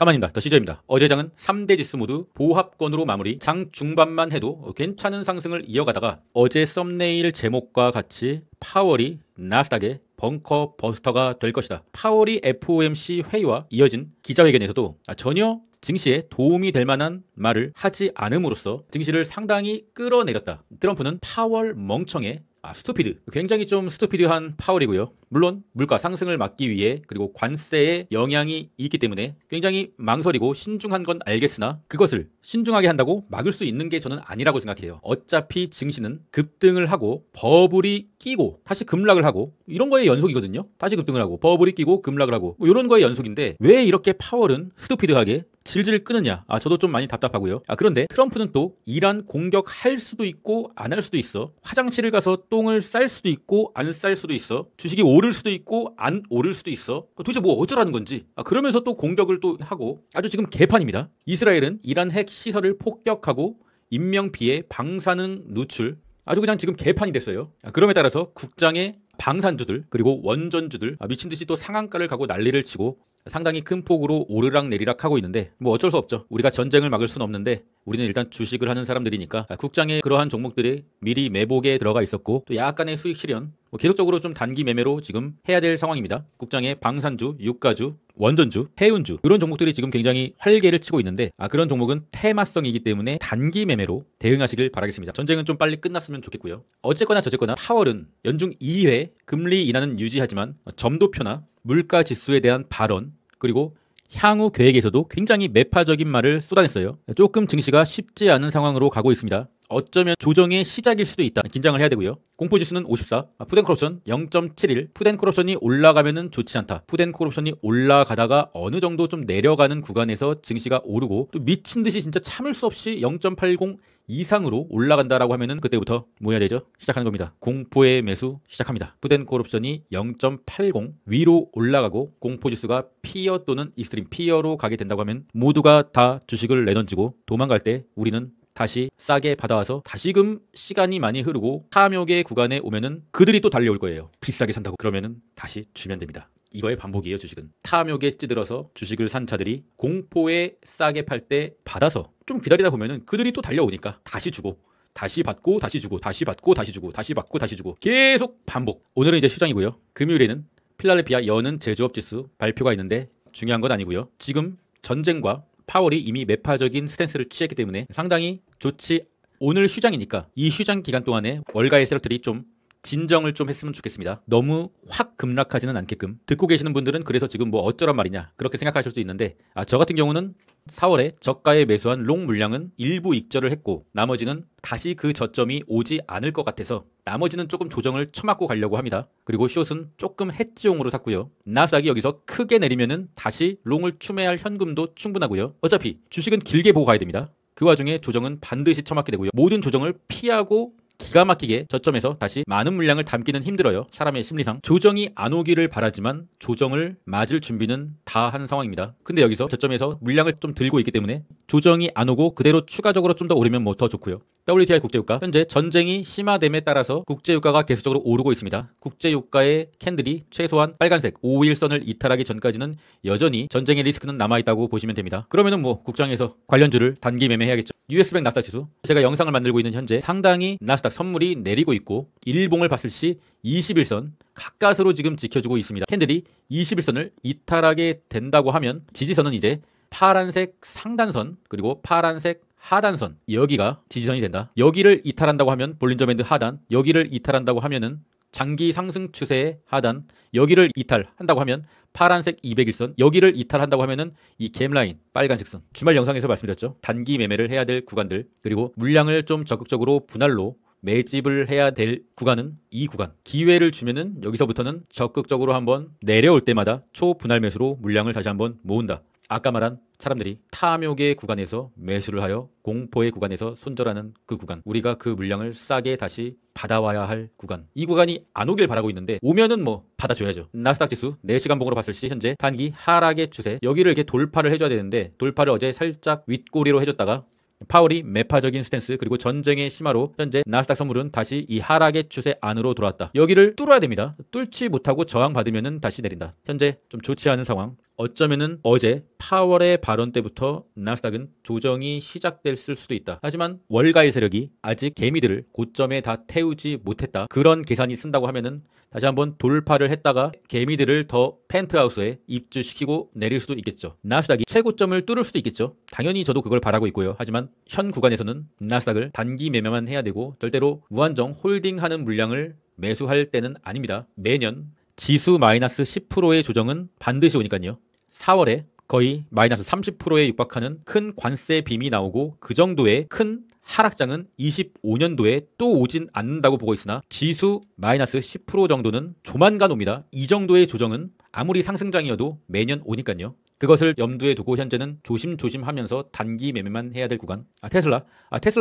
까만입니다. 더 시저입니다. 어제 장은 3대 지수 모두 보합권으로 마무리. 장 중반만 해도 괜찮은 상승을 이어가다가 어제 썸네일 제목과 같이 파월이 나스닥의 벙커 버스터가 될 것이다. 파월이 FOMC 회의와 이어진 기자회견에서도 전혀 증시에 도움이 될 만한 말을 하지 않음으로써 증시를 상당히 끌어내렸다. 트럼프는 파월 멍청해 스투피드, 굉장히 좀 스투피드한 파월이고요. 물론 물가 상승을 막기 위해 그리고 관세에 영향이 있기 때문에 굉장히 망설이고 신중한 건 알겠으나 그것을 신중하게 한다고 막을 수 있는 게 저는 아니라고 생각해요. 어차피 증시는 급등을 하고 버블이 끼고 다시 급락을 하고 이런 거의 연속이거든요. 다시 급등을 하고 버블이 끼고 급락을 하고 뭐 이런 거의 연속인데 왜 이렇게 파월은 스투피드하게 질질 끄느냐. 저도 좀 많이 답답하고요. 그런데 트럼프는 또 이란 공격할 수도 있고 안 할 수도 있어. 화장실을 가서 똥을 쌀 수도 있고 안 쌀 수도 있어. 주식이 오를 수도 있고 안 오를 수도 있어. 도대체 뭐 어쩌라는 건지. 그러면서 또 공격을 또 하고 아주 지금 개판입니다. 이스라엘은 이란 핵 시설을 폭격하고 인명피해, 방사능 누출 아주 그냥 지금 개판이 됐어요. 그럼에 따라서 국장의 방산주들 그리고 원전주들 미친듯이 또 상한가를 가고 난리를 치고 상당히 큰 폭으로 오르락 내리락 하고 있는데 뭐 어쩔 수 없죠. 우리가 전쟁을 막을 수는 없는데 우리는 일단 주식을 하는 사람들이니까 국장의 그러한 종목들이 미리 매복에 들어가 있었고 또 약간의 수익 실현 계속적으로 좀 단기 매매로 지금 해야 될 상황입니다. 국장의 방산주, 유가주, 원전주, 해운주 이런 종목들이 지금 굉장히 활개를 치고 있는데 그런 종목은 테마성이기 때문에 단기 매매로 대응하시길 바라겠습니다. 전쟁은 좀 빨리 끝났으면 좋겠고요. 어쨌거나 저쨌거나 파월은 연중 2회 금리 인하는 유지하지만 점도표나 물가 지수에 대한 발언 그리고 향후 계획에서도 굉장히 매파적인 말을 쏟아냈어요. 조금 증시가 쉽지 않은 상황으로 가고 있습니다. 어쩌면 조정의 시작일 수도 있다. 긴장을 해야 되고요. 공포지수는 54, 푸드앤콜옵션 0.71, 푸드앤콜옵션이 올라가면은 좋지 않다. 푸드앤콜옵션이 올라가다가 어느 정도 좀 내려가는 구간에서 증시가 오르고 또 미친 듯이 진짜 참을 수 없이 0.80 이상으로 올라간다라고 하면은 그때부터 뭐 해야 되죠? 시작하는 겁니다. 공포의 매수 시작합니다. 푸드앤콜옵션이 0.80 위로 올라가고 공포지수가 피어 또는 익스트림 피어로 가게 된다고 하면 모두가 다 주식을 내던지고 도망갈 때 우리는 다시 싸게 받아와서 다시금 시간이 많이 흐르고 탐욕의 구간에 오면은 그들이 또 달려올 거예요. 비싸게 산다고. 그러면은 다시 주면 됩니다. 이거의 반복이에요. 주식은 탐욕에 찌들어서 주식을 산 자들이 공포에 싸게 팔 때 받아서 좀 기다리다 보면은 그들이 또 달려오니까 다시 주고 다시 받고 다시 주고 다시 받고 다시 주고 다시 받고 다시 주고 계속 반복. 오늘은 이제 휴장이고요. 금요일에는 필라델피아 여는 제조업 지수 발표가 있는데 중요한 건 아니고요. 지금 전쟁과 파월이 이미 매파적인 스탠스를 취했기 때문에 상당히 좋지. 오늘 휴장이니까 이 휴장 기간 동안에 월가의 세력들이 좀 진정을 좀 했으면 좋겠습니다. 너무 확 급락하지는 않게끔. 듣고 계시는 분들은 그래서 지금 뭐 어쩌란 말이냐 그렇게 생각하실 수도 있는데 저 같은 경우는 4월에 저가에 매수한 롱 물량은 일부 익절을 했고 나머지는 다시 그 저점이 오지 않을 것 같아서 나머지는 조금 조정을 쳐맞고 가려고 합니다. 그리고 숏은 조금 헤지용으로 샀고요. 나스닥이 여기서 크게 내리면은 다시 롱을 추매할 현금도 충분하고요. 어차피 주식은 길게 보고 가야 됩니다. 그 와중에 조정은 반드시 쳐맞게 되고요. 모든 조정을 피하고 기가 막히게 저점에서 다시 많은 물량을 담기는 힘들어요. 사람의 심리상. 조정이 안 오기를 바라지만 조정을 맞을 준비는 다 한 상황입니다. 근데 여기서 저점에서 물량을 좀 들고 있기 때문에 조정이 안 오고 그대로 추가적으로 좀 더 오르면 뭐 더 좋고요. WTI 국제유가 현재 전쟁이 심화됨에 따라서 국제유가가 계속적으로 오르고 있습니다. 국제유가의 캔들이 최소한 빨간색 5일선을 이탈하기 전까지는 여전히 전쟁의 리스크는 남아있다고 보시면 됩니다. 그러면은 뭐 국장에서 관련주를 단기 매매해야겠죠. US뱅 나스닥 지수 제가 영상을 만들고 있는 현재 상당히 나스닥 선물이 내리고 있고 일봉을 봤을 시 21선 가까스로 지금 지켜주고 있습니다. 캔들이 21선을 이탈하게 된다고 하면 지지선은 이제 파란색 상단선 그리고 파란색 하단선 여기가 지지선이 된다. 여기를 이탈한다고 하면 볼린저 밴드 하단, 여기를 이탈한다고 하면은 장기 상승 추세의 하단, 여기를 이탈한다고 하면 파란색 201선, 여기를 이탈한다고 하면은 이 갭라인 빨간색 선. 주말 영상에서 말씀드렸죠. 단기 매매를 해야 될 구간들 그리고 물량을 좀 적극적으로 분할로 매집을 해야 될 구간은 이 구간. 기회를 주면은 여기서부터는 적극적으로 한번 내려올 때마다 초분할 매수로 물량을 다시 한번 모은다. 아까 말한 사람들이 탐욕의 구간에서 매수를 하여 공포의 구간에서 손절하는 그 구간, 우리가 그 물량을 싸게 다시 받아와야 할 구간, 이 구간이 안 오길 바라고 있는데 오면은 뭐 받아줘야죠. 나스닥 지수 4시간 봉으로 봤을 시 현재 단기 하락의 추세, 여기를 이렇게 돌파를 해줘야 되는데 돌파를 어제 살짝 윗꼬리로 해줬다가 파월이 매파적인 스탠스 그리고 전쟁의 심화로 현재 나스닥 선물은 다시 이 하락의 추세 안으로 돌아왔다. 여기를 뚫어야 됩니다. 뚫지 못하고 저항받으면 다시 내린다. 현재 좀 좋지 않은 상황. 어쩌면은 어제 파월의 발언 때부터 나스닥은 조정이 시작됐을 수도 있다. 하지만 월가의 세력이 아직 개미들을 고점에 다 태우지 못했다. 그런 계산이 쓴다고 하면은 다시 한번 돌파를 했다가 개미들을 더 펜트하우스에 입주시키고 내릴 수도 있겠죠. 나스닥이 최고점을 뚫을 수도 있겠죠. 당연히 저도 그걸 바라고 있고요. 하지만 현 구간에서는 나스닥을 단기 매매만 해야 되고 절대로 무한정 홀딩하는 물량을 매수할 때는 아닙니다. 매년 지수 마이너스 10%의 조정은 반드시 오니까요. 4월에 거의 마이너스 30%에 육박하는 큰 관세 빔이 나오고 그 정도의 큰 하락장은 25년도에 또 오진 않는다고 보고 있으나 지수 마이너스 10% 정도는 조만간 옵니다. 이 정도의 조정은 아무리 상승장이어도 매년 오니까요. 그것을 염두에 두고 현재는 조심조심 하면서 단기 매매만 해야 될 구간. 테슬라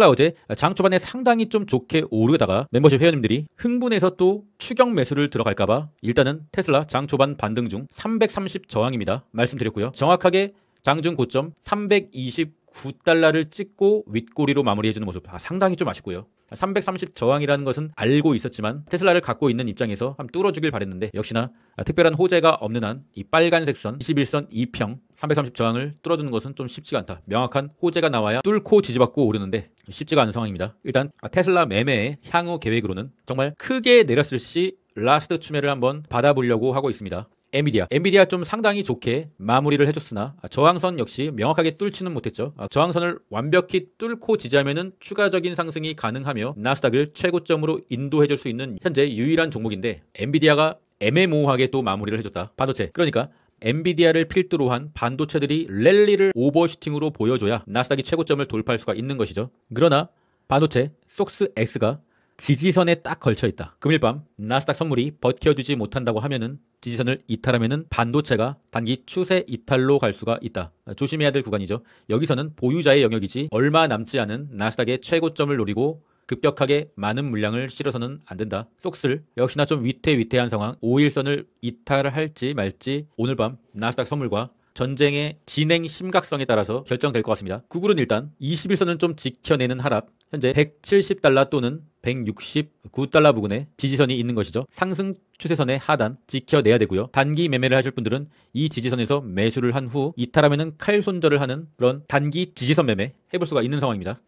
어제 장 초반에 상당히 좀 좋게 오르다가 멤버십 회원님들이 흥분해서 또 추격 매수를 들어갈까봐 일단은 테슬라 장 초반 반등 중 330 저항입니다. 말씀드렸고요. 정확하게 장중 고점 329달러를 찍고 윗꼬리로 마무리해주는 모습 상당히 좀 아쉽고요. 330 저항이라는 것은 알고 있었지만 테슬라를 갖고 있는 입장에서 한번 뚫어주길 바랬는데 역시나 특별한 호재가 없는 한 이 빨간색 선 21선 2평 330 저항을 뚫어주는 것은 좀 쉽지가 않다. 명확한 호재가 나와야 뚫고 지지받고 오르는데 쉽지가 않은 상황입니다. 일단 테슬라 매매의 향후 계획으로는 정말 크게 내렸을 시 라스트 추매를 한번 받아보려고 하고 있습니다. 엔비디아 좀 상당히 좋게 마무리를 해줬으나 저항선 역시 명확하게 뚫지는 못했죠. 저항선을 완벽히 뚫고 지지하면은 추가적인 상승이 가능하며 나스닥을 최고점으로 인도해줄 수 있는 현재 유일한 종목인데 엔비디아가 애매모호하게 또 마무리를 해줬다. 반도체. 그러니까 엔비디아를 필두로 한 반도체들이 랠리를 오버슈팅으로 보여줘야 나스닥이 최고점을 돌파할 수가 있는 것이죠. 그러나 반도체 속스X가 지지선에 딱 걸쳐있다. 금일 밤 나스닥 선물이 버텨주지 못한다고 하면은 지지선을 이탈하면은 반도체가 단기 추세 이탈로 갈 수가 있다. 조심해야 될 구간이죠. 여기서는 보유자의 영역이지 얼마 남지 않은 나스닥의 최고점을 노리고 급격하게 많은 물량을 실어서는 안 된다. 속슬 역시나 좀 위태위태한 상황. 5일선을 이탈할지 말지 오늘 밤 나스닥 선물과 전쟁의 진행 심각성에 따라서 결정될 것 같습니다. 구글은 일단 21선은 좀 지켜내는 하락, 현재 170달러 또는 169달러 부근에 지지선이 있는 것이죠. 상승 추세선의 하단 지켜내야 되고요. 단기 매매를 하실 분들은 이 지지선에서 매수를 한 후 이탈하면은 칼 손절을 하는 그런 단기 지지선 매매 해볼 수가 있는 상황입니다.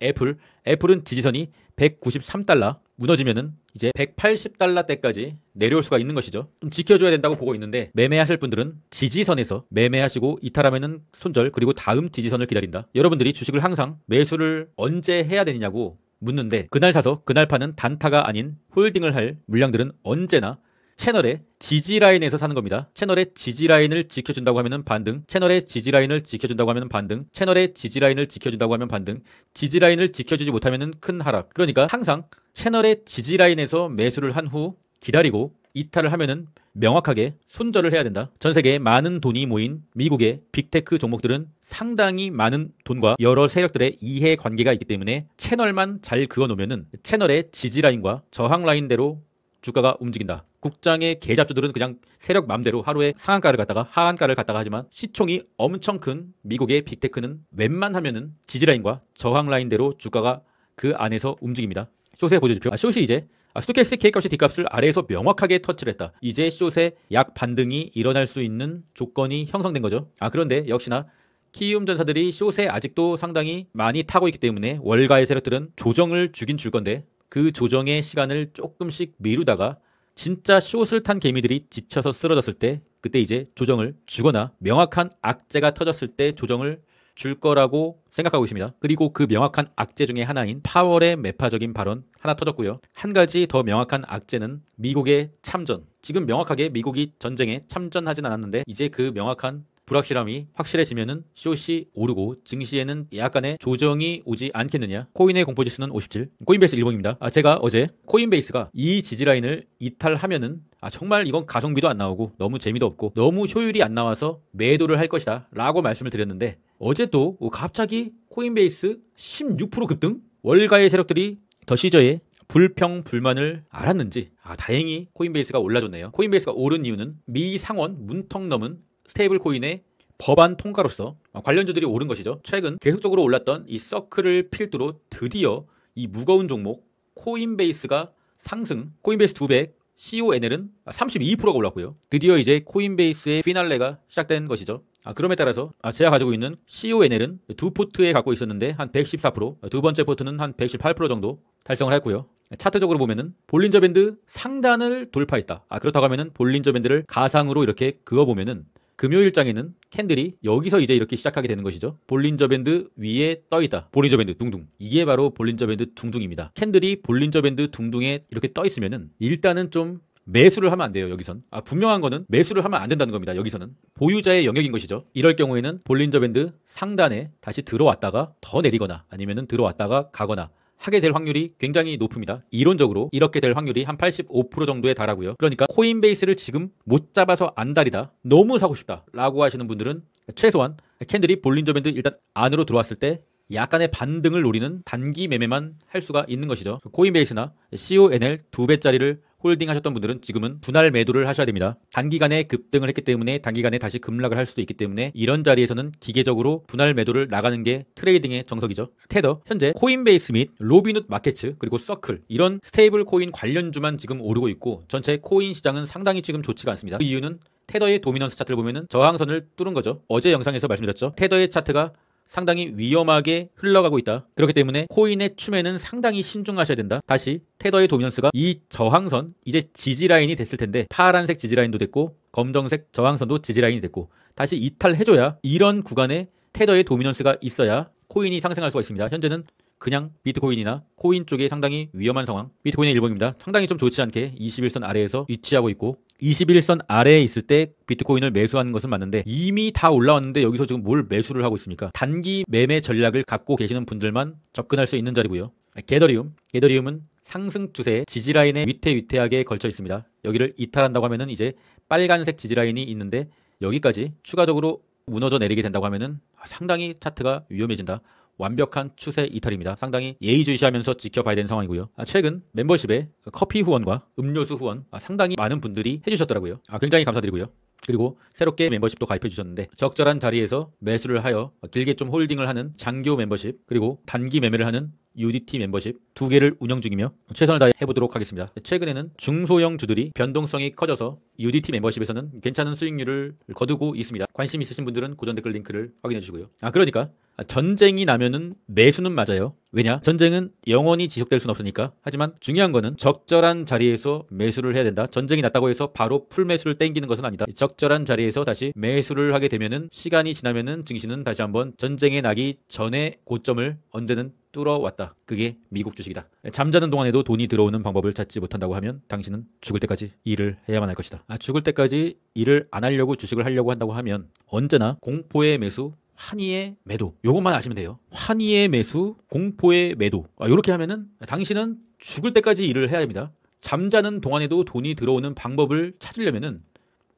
애플은 지지선이 193달러 무너지면은 이제 180달러 대까지 내려올 수가 있는 것이죠. 좀 지켜줘야 된다고 보고 있는데 매매하실 분들은 지지선에서 매매하시고 이탈하면은 손절 그리고 다음 지지선을 기다린다. 여러분들이 주식을 항상 매수를 언제 해야 되느냐고 묻는데 그날 사서 그날 파는 단타가 아닌 홀딩을 할 물량들은 언제나 채널의 지지라인에서 사는 겁니다. 채널의 지지라인을 지켜준다고 하면 반등, 채널의 지지라인을 지켜준다고 하면 반등, 채널의 지지라인을 지켜준다고 하면 반등, 지지라인을 지켜주지 못하면 큰 하락. 그러니까 항상 채널의 지지라인에서 매수를 한 후 기다리고 이탈을 하면은 명확하게 손절을 해야 된다. 전 세계에 많은 돈이 모인 미국의 빅테크 종목들은 상당히 많은 돈과 여러 세력들의 이해관계가 있기 때문에 채널만 잘 그어놓으면은 채널의 지지라인과 저항라인대로 주가가 움직인다. 국장의 계좌주들은 그냥 세력 맘대로 하루에 상한가를 갔다가 하한가를 갔다가 하지만 시총이 엄청 큰 미국의 빅테크는 웬만하면은 지지라인과 저항라인대로 주가가 그 안에서 움직입니다. 숏의 보조지표. 숏이 이제 스토캐스틱 K값이 D값을 아래에서 명확하게 터치를 했다. 이제 숏의 약 반등이 일어날 수 있는 조건이 형성된 거죠. 그런데 역시나 키움전사들이 숏에 아직도 상당히 많이 타고 있기 때문에 월가의 세력들은 조정을 주긴 줄 건데 그 조정의 시간을 조금씩 미루다가 진짜 숏을 탄 개미들이 지쳐서 쓰러졌을 때 그때 이제 조정을 주거나 명확한 악재가 터졌을 때 조정을 줄 거라고 생각하고 있습니다. 그리고 그 명확한 악재 중에 하나인 파월의 매파적인 발언 하나 터졌고요. 한 가지 더 명확한 악재는 미국의 참전. 지금 명확하게 미국이 전쟁에 참전하진 않았는데 이제 그 명확한 불확실함이 확실해지면은 숏이 오르고 증시에는 약간의 조정이 오지 않겠느냐. 코인의 공포지수는 57. 코인베이스 일봉입니다. 제가 어제 코인베이스가 이 지지라인을 이탈하면은 정말 이건 가성비도 안 나오고 너무 재미도 없고 너무 효율이 안 나와서 매도를 할 것이다 라고 말씀을 드렸는데 어제 또 갑자기 코인베이스 16% 급등? 월가의 세력들이 더 시저의 불평불만을 알았는지 다행히 코인베이스가 올라줬네요. 코인베이스가 오른 이유는 미 상원 문턱 넘은 스테이블 코인의 법안 통과로서 관련주들이 오른 것이죠. 최근 계속적으로 올랐던 이 서클을 필두로 드디어 이 무거운 종목 코인베이스가 상승, 코인베이스 200 CONL은 32%가 올랐고요. 드디어 이제 코인베이스의 피날레가 시작된 것이죠. 그럼에 따라서 제가 가지고 있는 CONL은 두 포트에 갖고 있었는데 한 114%, 두 번째 포트는 한 118% 정도 달성을 했고요. 차트적으로 보면은 볼린저 밴드 상단을 돌파했다. 그렇다고 하면은 볼린저 밴드를 가상으로 이렇게 그어보면은 금요일장에는 캔들이 여기서 이제 이렇게 시작하게 되는 것이죠. 볼린저 밴드 위에 떠있다. 볼린저 밴드 둥둥. 이게 바로 볼린저 밴드 둥둥입니다. 캔들이 볼린저 밴드 둥둥에 이렇게 떠있으면은 일단은 좀 매수를 하면 안 돼요. 여기선 분명한 거는 매수를 하면 안 된다는 겁니다. 여기서는 보유자의 영역인 것이죠. 이럴 경우에는 볼린저 밴드 상단에 다시 들어왔다가 더 내리거나 아니면은 들어왔다가 가거나 하게 될 확률이 굉장히 높습니다. 이론적으로 이렇게 될 확률이 한 85% 정도에 달하고요. 그러니까 코인베이스를 지금 못 잡아서 안달이다, 너무 사고 싶다 라고 하시는 분들은 최소한 캔들이 볼린저 밴드 일단 안으로 들어왔을 때 약간의 반등을 노리는 단기 매매만 할 수가 있는 것이죠. 코인베이스나 CONL 2배짜리를 홀딩하셨던 분들은 지금은 분할 매도를 하셔야 됩니다. 단기간에 급등을 했기 때문에 단기간에 다시 급락을 할 수도 있기 때문에 이런 자리에서는 기계적으로 분할 매도를 나가는 게 트레이딩의 정석이죠. 테더, 현재 코인베이스 및 로비눕 마켓츠 그리고 서클 이런 스테이블 코인 관련주만 지금 오르고 있고 전체 코인 시장은 상당히 지금 좋지가 않습니다. 그 이유는 테더의 도미넌스 차트를 보면은 저항선을 뚫은 거죠. 어제 영상에서 말씀드렸죠. 테더의 차트가 상당히 위험하게 흘러가고 있다. 그렇기 때문에 코인의 추매는 상당히 신중하셔야 된다. 다시 테더의 도미넌스가 이 저항선 이제 지지라인이 됐을 텐데 파란색 지지라인도 됐고 검정색 저항선도 지지라인이 됐고 다시 이탈해줘야 이런 구간에 테더의 도미넌스가 있어야 코인이 상승할 수가 있습니다. 현재는 그냥 비트코인이나 코인 쪽에 상당히 위험한 상황. 비트코인의 일봉입니다. 상당히 좀 좋지 않게 21선 아래에서 위치하고 있고 21선 아래에 있을 때 비트코인을 매수하는 것은 맞는데 이미 다 올라왔는데 여기서 지금 뭘 매수를 하고 있습니까? 단기 매매 전략을 갖고 계시는 분들만 접근할 수 있는 자리고요. 게더리움은 상승 추세에 지지라인에 위태위태하게 걸쳐 있습니다. 여기를 이탈한다고 하면은 이제 빨간색 지지라인이 있는데 여기까지 추가적으로 무너져 내리게 된다고 하면은 상당히 차트가 위험해진다. 완벽한 추세 이탈입니다. 상당히 예의주시하면서 지켜봐야 되는 상황이고요. 최근 멤버십에 커피 후원과 음료수 후원 상당히 많은 분들이 해주셨더라고요. 굉장히 감사드리고요. 그리고 새롭게 멤버십도 가입해 주셨는데 적절한 자리에서 매수를 하여 길게 좀 홀딩을 하는 장교 멤버십 그리고 단기 매매를 하는 UDT 멤버십 두 개를 운영 중이며 최선을 다해 해보도록 하겠습니다. 최근에는 중소형 주들이 변동성이 커져서 UDT 멤버십에서는 괜찮은 수익률을 거두고 있습니다. 관심 있으신 분들은 고전 댓글 링크를 확인해 주시고요. 그러니까 전쟁이 나면은 매수는 맞아요. 왜냐? 전쟁은 영원히 지속될 수는 없으니까. 하지만 중요한 거는 적절한 자리에서 매수를 해야 된다. 전쟁이 났다고 해서 바로 풀매수를 땡기는 것은 아니다. 적절한 자리에서 다시 매수를 하게 되면은 시간이 지나면은 증시는 다시 한번 전쟁이 나기 전에 고점을 언제는 뚫어왔다. 그게 미국 주식이다. 잠자는 동안에도 돈이 들어오는 방법을 찾지 못한다고 하면 당신은 죽을 때까지 일을 해야만 할 것이다. 죽을 때까지 일을 안 하려고 주식을 하려고 한다고 하면 언제나 공포의 매수, 환희의 매도, 요것만 아시면 돼요. 환희의 매수, 공포의 매도. 이렇게 하면은 당신은 죽을 때까지 일을 해야 됩니다. 잠자는 동안에도 돈이 들어오는 방법을 찾으려면은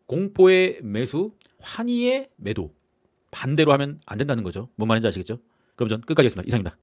공포의 매수, 환희의 매도 반대로 하면 안 된다는 거죠. 뭔 말인지 아시겠죠? 그럼 전 끝까지 하겠습니다. 이상입니다.